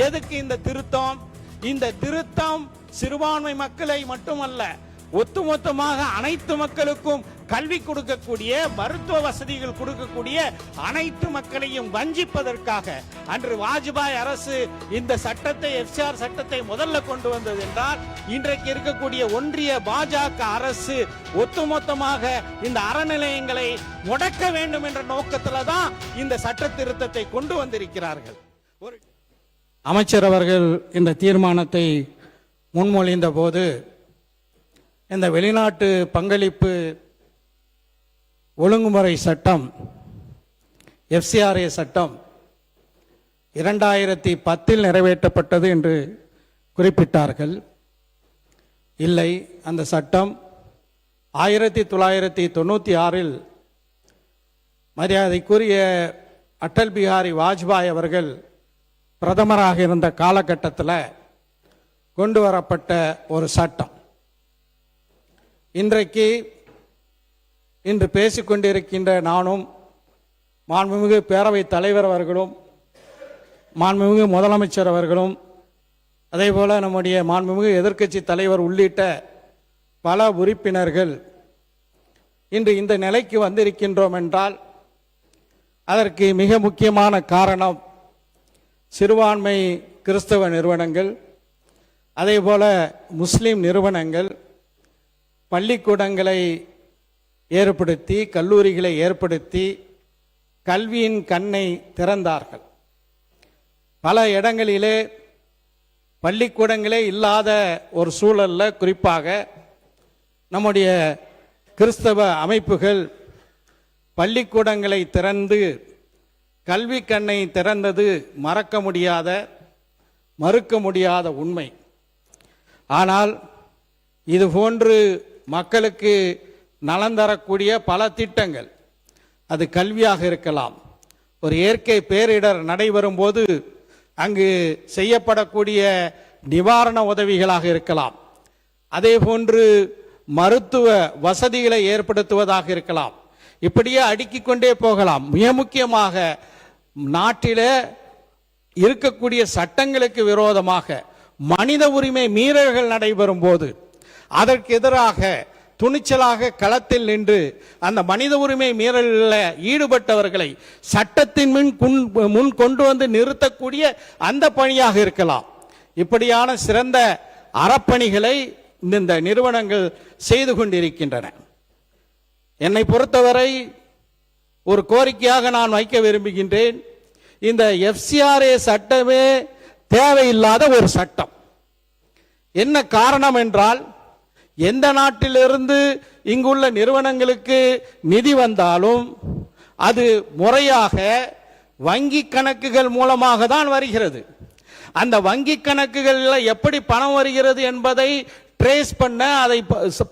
எதுக்கு இந்த திருத்தம்? இந்த திருத்தம் சிறுபான்மை மக்களை மட்டுமல்ல, ஒட்டுமொத்தமாக அனைத்து மக்களுக்கும் கல்வி கொடுக்கக்கூடிய, மருத்துவ வசதிகள் கொடுக்கக்கூடிய அனைத்து மக்களையும் வஞ்சிப்பதற்காக அன்று வாஜ்பாய் அரசு இந்த சட்டத்தை, எஃப்சிஆர் சட்டத்தை முதல்ல கொண்டு வந்தது என்றால், இன்றைக்கு இருக்கக்கூடிய ஒன்றிய பாஜக அரசு ஒட்டுமொத்தமாக இந்த அறநிலையங்களை முடக்க வேண்டும் என்ற நோக்கத்தில் தான் இந்த சட்ட திருத்தத்தை கொண்டு வந்திருக்கிறார்கள். அமைச்சர் அவர்கள் இந்த தீர்மானத்தை முன்மொழிந்த போது, இந்த வெளிநாட்டு பங்களிப்பு ஒழுங்குமுறை சட்டம், எஃப்சிஆர்ஏ சட்டம் 2010 நிறைவேற்றப்பட்டது என்று குறிப்பிட்டார்கள். இல்லை, அந்த சட்டம் 1996 மரியாதைக்குரிய அடல் பிஹாரி வாஜ்பாய் அவர்கள் பிரதமராக இருந்த காலகட்டத்தில் கொண்டு வரப்பட்ட ஒரு சட்டம். இன்று பேசிக்கொண்டிருக்கின்ற நானும், மாண்புமிகு பேரவைத் தலைவர் அவர்களும், மாண்புமிகு முதலமைச்சர் அவர்களும், அதே போல நம்முடைய மாண்புமிகு எதிர்க்கட்சி தலைவர் உள்ளிட்ட பல உறுப்பினர்கள் இன்று இந்த நிலைக்கு வந்திருக்கின்றோம் என்றால், அதற்கு மிக முக்கியமான காரணம் சிறுபான்மை கிறிஸ்தவ நிறுவனங்கள், அதே போல முஸ்லிம் நிறுவனங்கள் பள்ளிக்கூடங்களை ஏற்படுத்தி, கல்லூரிகளை ஏற்படுத்தி கல்வியின் கண்ணை திறந்தார்கள். பல இடங்களிலே பள்ளிக்கூடங்களே இல்லாத ஒரு சூழல்ல, குறிப்பாக நம்முடைய கிறிஸ்தவ அமைப்புகள் பள்ளிக்கூடங்களை திறந்து கல்வி கண்ணை திறந்தது மறக்க முடியாத, மறுக்க முடியாத உண்மை. ஆனால் இதுபோன்று மக்களுக்கு நலன் தரக்கூடிய பல திட்டங்கள், அது கல்வியாக இருக்கலாம், ஒரு இயற்கை பேரிடர் நடைபெறும் போது அங்கு செய்யப்படக்கூடிய நிவாரண உதவிகளாக இருக்கலாம், அதே போன்று மருத்துவ வசதிகளை ஏற்படுத்துவதாக இருக்கலாம், இப்படியே அடுக்கிக் கொண்டே போகலாம். மிக முக்கியமாக நாட்டில இருக்கக்கூடிய சட்டங்களுக்கு விரோதமாக மனித உரிமை மீறல்கள் நடைபெறும் போது அதற்கு எதிராக துணிச்சலாக களத்தில் நின்று அந்த மனித உரிமை மீறலில் ஈடுபட்டவர்களை சட்டத்தின் முன் கொண்டு வந்து நிறுத்தக்கூடிய அந்த பணியாக இருக்கலாம். இப்படியான சிறந்த அறப்பணிகளை இந்த நிறுவனங்கள் செய்து கொண்டிருக்கின்றன. என்னை பொறுத்தவரை ஒரு கோரிக்கையாக நான் வைக்க விரும்புகின்றேன், இந்த எஃப்சிஆர்ஏ சட்டமே தேவையில்லாத ஒரு சட்டம். என்ன காரணம் என்றால், எந்த நாட்டிலிருந்து இங்குள்ள நிறுவனங்களுக்கு நிதி வந்தாலும் அது முறையாக வங்கி கணக்குகள் மூலமாக தான் வருகிறது. அந்த வங்கி கணக்குகளில் எப்படி பணம் வருகிறது என்பதை ட்ரேஸ் பண்ண, அதை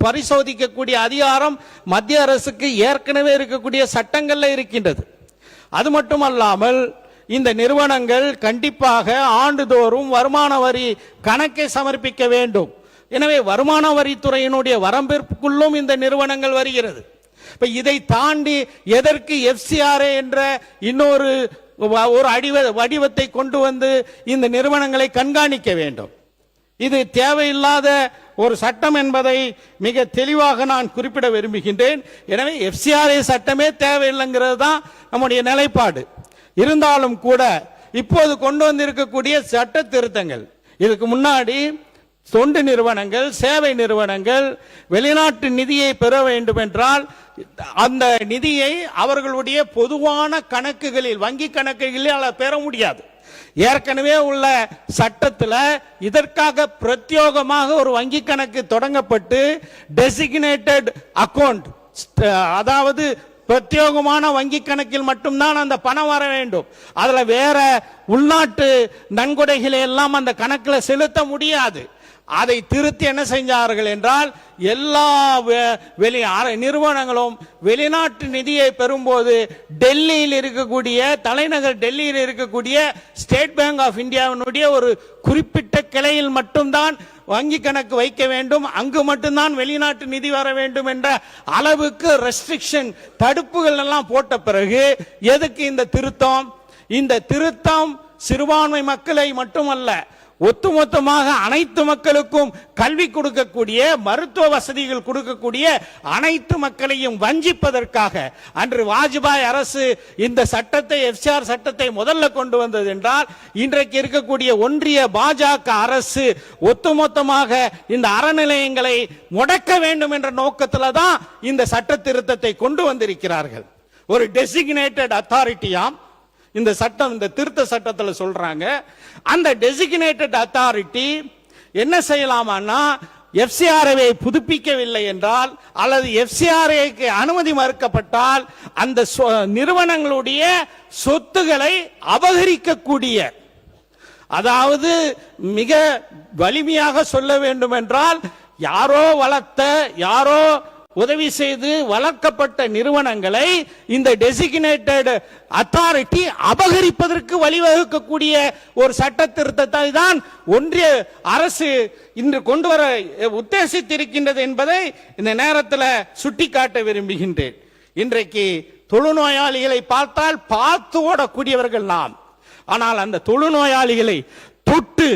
பரிசோதிக்கக்கூடிய அதிகாரம் மத்திய அரசுக்கு ஏற்கனவே இருக்கக்கூடிய சட்டங்கள்ல இருக்கின்றது. அது மட்டுமல்லாமல் இந்த நிறுவனங்கள் கண்டிப்பாக ஆண்டுதோறும் வருமான வரி கணக்கை சமர்ப்பிக்க வேண்டும். எனவே வருமான வரித்துறையினுடைய வரம்பிற்குள்ளும் இந்த நிறுவனங்கள் வருகிறது. இப்ப இதை தாண்டி எதற்கு எஃப்சிஆர்ஏ என்ற இன்னொரு வடிவத்தை கொண்டு வந்து இந்த நிறுவனங்களை கண்காணிக்க வேண்டும்? இது தேவையில்லாத ஒரு சட்டம் என்பதை மிக தெளிவாக நான் குறிப்பிட விரும்புகின்றேன். எனவே எஃப்சிஆர்ஏ சட்டமே தேவையில்லைங்கிறது தான் நம்முடைய நிலைப்பாடு. இருந்தாலும் கூட இப்போது கொண்டு வந்திருக்கக்கூடிய சட்ட திருத்தங்கள், இதுக்கு முன்னாடி தொண்டு நிறுவனங்கள், சேவை நிறுவனங்கள் வெளிநாட்டு நிதியை பெற வேண்டும் என்றால் அந்த நிதியை அவர்களுடைய பொதுவான கணக்குகளில், வங்கி கணக்குகளில் பெற முடியாது. ஏற்கனவே உள்ள சட்டத்தில் இதற்காக பிரத்யோகமாக ஒரு வங்கி கணக்கு தொடங்கப்பட்டு டெசிக்னேட்டட் அக்கவுண்ட், அதாவது பிரத்யோகமான வங்கி கணக்கில் மட்டும்தான் அந்த பணம் வர வேண்டும். அதுல வேற உள்நாட்டு நன்கொடைகளை எல்லாம் அந்த கணக்கில் செலுத்த முடியாது. அதை திருத்தி என்ன செஞ்சார்கள் என்றால், எல்லா நிறுவனங்களும் வெளிநாட்டு நிதியை பெறும்போது டெல்லியில் இருக்கக்கூடிய, தலைநகர் டெல்லியில் இருக்கக்கூடிய ஸ்டேட் பேங்க் ஆஃப் இந்தியாவினுடைய ஒரு குறிப்பிட்ட கிளையில் மட்டும்தான் வங்கி கணக்கு வைக்க வேண்டும், அங்கு மட்டும்தான் வெளிநாட்டு நிதி வர வேண்டும் என்ற அளவுக்கு ரெஸ்ட்ரிக்ஷன், தடுப்புகள் எல்லாம் போட்ட பிறகு எதுக்கு இந்த திருத்தம்? இந்த திருத்தம் சிறுபான்மை மக்களை மட்டுமல்ல, ஒட்டுமொத்தமாக அனைத்து மக்களுக்கும் கல்வி கொடுக்கக்கூடிய, மருத்துவ வசதிகள் கொடுக்கக்கூடிய அனைத்து மக்களையும் வஞ்சிப்பதற்காக அன்று வாஜ்பாய் அரசு இந்த சட்டத்தை, எஃப்சிஆர் சட்டத்தை முதல்ல கொண்டு வந்தது என்றால், இன்றைக்கு இருக்கக்கூடிய ஒன்றிய பாஜக அரசு ஒட்டுமொத்தமாக இந்த அறநிலையங்களை முடக்க வேண்டும் என்ற நோக்கத்தில் தான் இந்த சட்ட திருத்தத்தை கொண்டு வந்திருக்கிறார்கள். ஒரு டெசிக்னேட்டட் அத்தாரிட்டியாம் இந்த சட்டம், இந்த திருத்த சட்டத்தில் சொல்றாங்க. அந்த டெசிக்னேட்டட் அத்தாரிட்டி என்ன செய்யலாமான்னா, எஃப்சிஆர்ஏவை புதுப்பிக்கவில்லை என்றால் அல்லது எஃப்சிஆர்ஏக்கு அனுமதி மறுக்கப்பட்டால் அந்த நிறுவனங்களுடைய சொத்துக்களை அபகரிக்கக்கூடிய, அதாவது மிக வலிமையாக சொல்ல வேண்டும் என்றால், யாரோ வளர்த்த, யாரோ உதவி செய்து வளர்க்கப்பட்ட நிறுவனங்களை இந்த டெசிக்னேட்டட் அத்தாரிட்டி அபகரிப்பதற்கு வழிவகுக்கக்கூடிய ஒரு சட்ட திருத்தத்தை தான் ஒன்றிய அரசு இன்று கொண்டு வர உத்தேசித்திருக்கின்றது என்பதை இந்த நேரத்தில் சுட்டிக்காட்ட விரும்புகின்றேன். இன்றைக்கு தொழுநோயாளிகளை பார்த்தால் பார்த்து ஓடக்கூடியவர்கள் நாம். ஆனால் அந்த தொழுநோயாளிகளை தொட்டு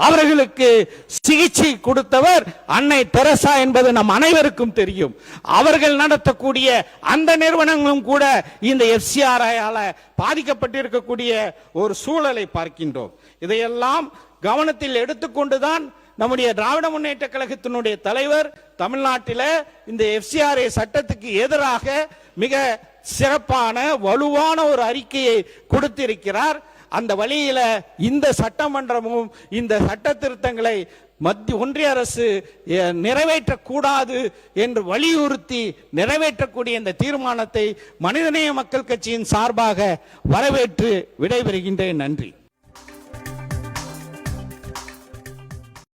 அவர்களுக்கு சிகிச்சை கொடுத்தவர் அன்னை தெரசா என்பது நம் அனைவருக்கும் தெரியும். அவர்கள் நடத்தக்கூடிய அந்த நிறுவனங்களும் கூட இந்த எஃப்சிஆர்ஐயால பாதிக்கப்பட்டிருக்கக்கூடிய ஒரு சூழலை பார்க்கின்றோம். இதையெல்லாம் கவனத்தில் எடுத்துக்கொண்டுதான் நம்முடைய திராவிட முன்னேற்ற கழகத்தினுடைய தலைவர் தமிழ்நாட்டில் இந்த எஃப்சிஆர்ஏ சட்டத்துக்கு எதிராக மிக சிறப்பான வலுவான ஒரு அறிக்கையை கொடுத்திருக்கிறார். அந்த வழியில இந்த சட்டமன்றமும் இந்த சட்ட திருத்தங்களை ஒன்றிய அரசு நிறைவேற்றக்கூடாது என்று வலியுறுத்தி நிறைவேற்றக்கூடிய இந்த தீர்மானத்தை மனிதநேய மக்கள் கட்சியின் சார்பாக வரவேற்று விடைபெறுகின்றேன். நன்றி.